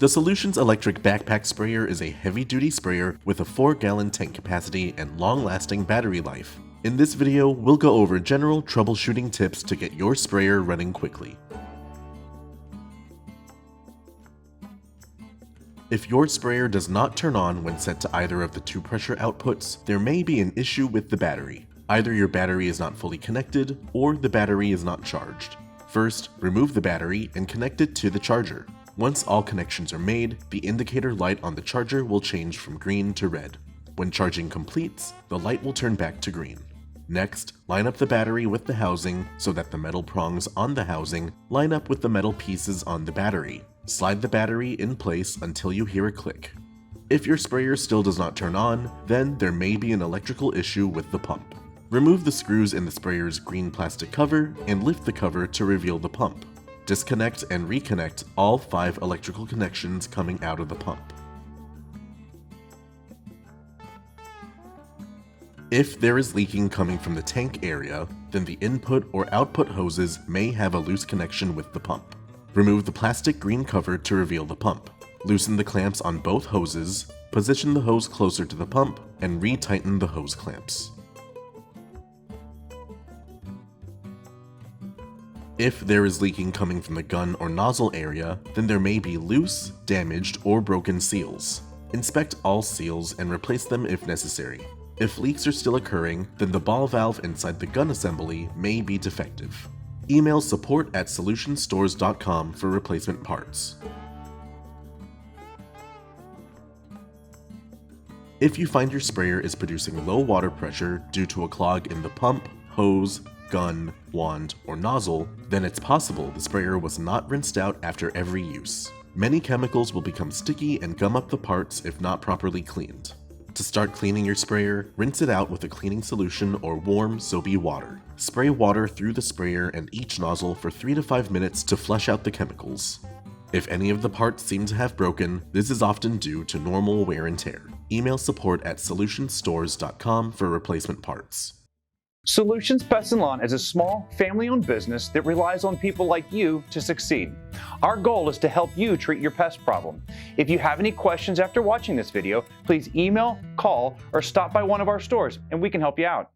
The Solutions Electric Backpack Sprayer is a heavy-duty sprayer with a 4-gallon tank capacity and long-lasting battery life. In this video, we'll go over general troubleshooting tips to get your sprayer running quickly. If your sprayer does not turn on when set to either of the two pressure outputs, there may be an issue with the battery. Either your battery is not fully connected, or the battery is not charged. First, remove the battery and connect it to the charger. Once all connections are made, the indicator light on the charger will change from green to red. When charging completes, the light will turn back to green. Next, line up the battery with the housing so that the metal prongs on the housing line up with the metal pieces on the battery. Slide the battery in place until you hear a click. If your sprayer still does not turn on, then there may be an electrical issue with the pump. Remove the screws in the sprayer's green plastic cover and lift the cover to reveal the pump. Disconnect and reconnect all 5 electrical connections coming out of the pump. If there is leaking coming from the tank area, then the input or output hoses may have a loose connection with the pump. Remove the plastic green cover to reveal the pump. Loosen the clamps on both hoses, position the hose closer to the pump, and retighten the hose clamps. If there is leaking coming from the gun or nozzle area, then there may be loose, damaged, or broken seals. Inspect all seals and replace them if necessary. If leaks are still occurring, then the ball valve inside the gun assembly may be defective. Email support@solutionstores.com for replacement parts. If you find your sprayer is producing low water pressure due to a clog in the pump, hose, gun, wand, or nozzle, then it's possible the sprayer was not rinsed out after every use. Many chemicals will become sticky and gum up the parts if not properly cleaned. To start cleaning your sprayer, rinse it out with a cleaning solution or warm, soapy water. Spray water through the sprayer and each nozzle for 3 to 5 minutes to flush out the chemicals. If any of the parts seem to have broken, this is often due to normal wear and tear. Email support@solutionstores.com for replacement parts. Solutions Pest and Lawn is a small, family-owned business that relies on people like you to succeed. Our goal is to help you treat your pest problem. If you have any questions after watching this video, please email, call, or stop by one of our stores and we can help you out.